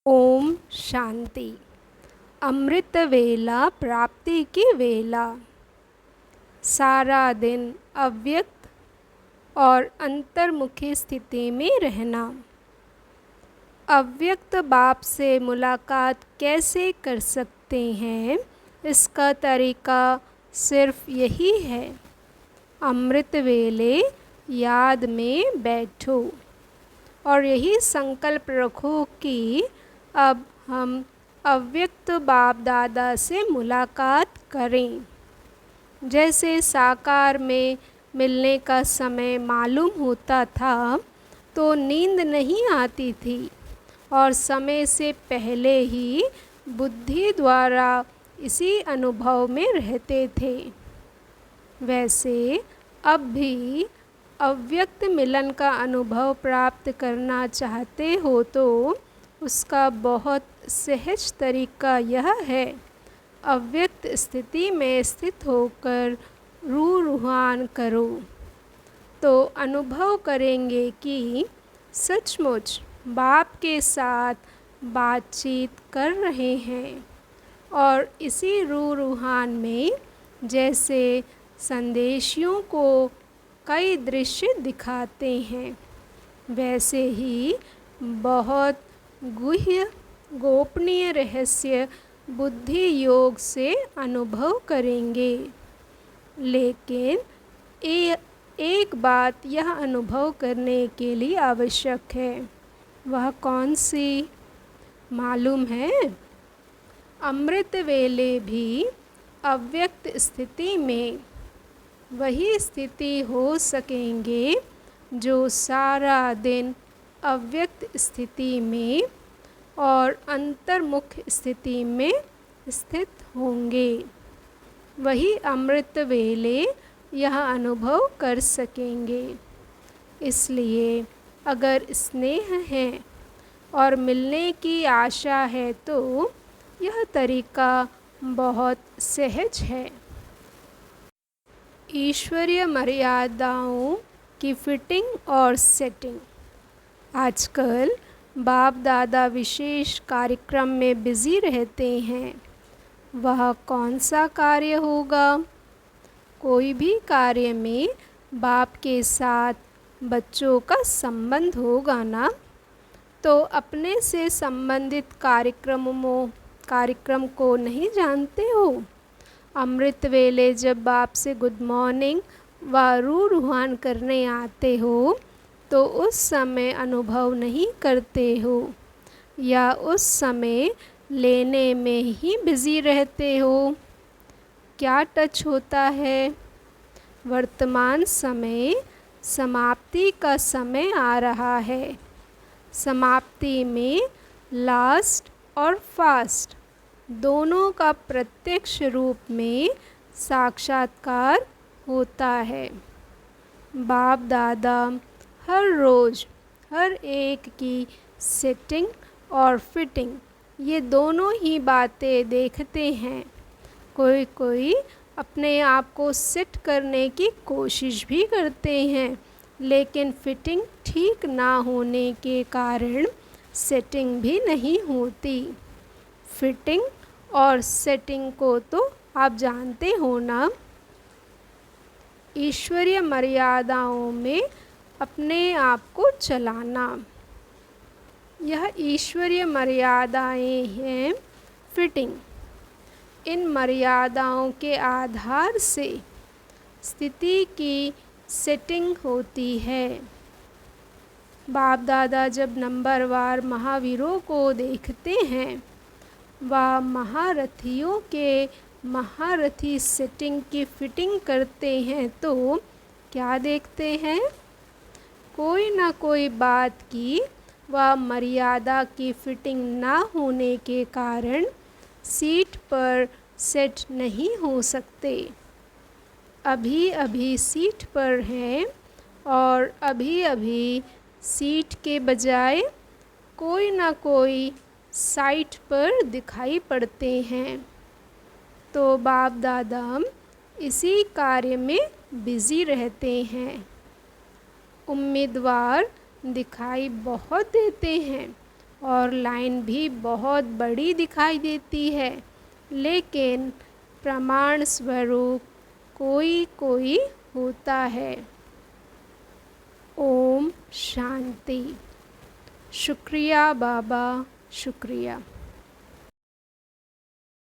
ओम शांति। अमृत वेला प्राप्ति की वेला। सारा दिन अव्यक्त और अंतर्मुखी स्थिति में रहना। अव्यक्त बाप से मुलाकात कैसे कर सकते हैं, इसका तरीका सिर्फ यही है। अमृत वेले याद में बैठो और यही संकल्प रखो कि अब हम अव्यक्त बाप दादा से मुलाकात करें। जैसे साकार में मिलने का समय मालूम होता था तो नींद नहीं आती थी और समय से पहले ही बुद्धि द्वारा इसी अनुभव में रहते थे। वैसे अब भी अव्यक्त मिलन का अनुभव प्राप्त करना चाहते हो तो उसका बहुत सहज तरीका यह है, अव्यक्त स्थिति में स्थित होकर रूहान करो तो अनुभव करेंगे कि सचमुच बाप के साथ बातचीत कर रहे हैं और इसी रूहान में जैसे संदेशियों को कई दृश्य दिखाते हैं, वैसे ही बहुत गुह्य गोपनीय रहस्य बुद्धि योग से अनुभव करेंगे। लेकिन एक बात यह अनुभव करने के लिए आवश्यक है, वह कौन सी मालूम है? अमृत वेले भी अव्यक्त स्थिति में वही स्थिति हो सकेंगे जो सारा दिन अव्यक्त स्थिति में और अंतर्मुख स्थिति में स्थित होंगे। वही अमृत वेले यह अनुभव कर सकेंगे। इसलिए अगर स्नेह है और मिलने की आशा है तो यह तरीका बहुत सहज है। ईश्वरीय मर्यादाओं की फिटिंग और सेटिंग। आजकल बाप दादा विशेष कार्यक्रम में बिज़ी रहते हैं। वह कौन सा कार्य होगा? कोई भी कार्य में बाप के साथ बच्चों का संबंध होगा ना, तो अपने से संबंधित कार्यक्रम को नहीं जानते हो? अमृत वेले जब बाप से गुड मॉर्निंग व रूहान करने आते हो तो उस समय अनुभव नहीं करते हो या उस समय लेने में ही बिज़ी रहते हो? क्या टच होता है? वर्तमान समय समाप्ति का समय आ रहा है। समाप्ति में लास्ट और फास्ट दोनों का प्रत्यक्ष रूप में साक्षात्कार होता है। बाप दादा हर रोज़ हर एक की सेटिंग और फिटिंग ये दोनों ही बातें देखते हैं। कोई कोई अपने आप को सेट करने की कोशिश भी करते हैं, लेकिन फिटिंग ठीक ना होने के कारण सेटिंग भी नहीं होती। फिटिंग और सेटिंग को तो आप जानते हो ना। ईश्वरीय मर्यादाओं में अपने आप को चलाना, यह ईश्वरीय मर्यादाएं हैं फिटिंग। इन मर्यादाओं के आधार से स्थिति की सेटिंग होती है। बाप दादा जब नंबरवार महावीरों को देखते हैं, वह महारथियों के महारथी सेटिंग की फिटिंग करते हैं तो क्या देखते हैं? कोई ना कोई बात की व मर्यादा की फिटिंग ना होने के कारण सीट पर सेट नहीं हो सकते। अभी अभी सीट पर हैं और अभी अभी सीट के बजाय कोई ना कोई साइट पर दिखाई पड़ते हैं। तो बाप दादा इसी कार्य में बिज़ी रहते हैं। उम्मीदवार दिखाई बहुत देते हैं और लाइन भी बहुत बड़ी दिखाई देती है, लेकिन प्रमाण स्वरूप कोई कोई होता है। ओम शांति। शुक्रिया बाबा, शुक्रिया।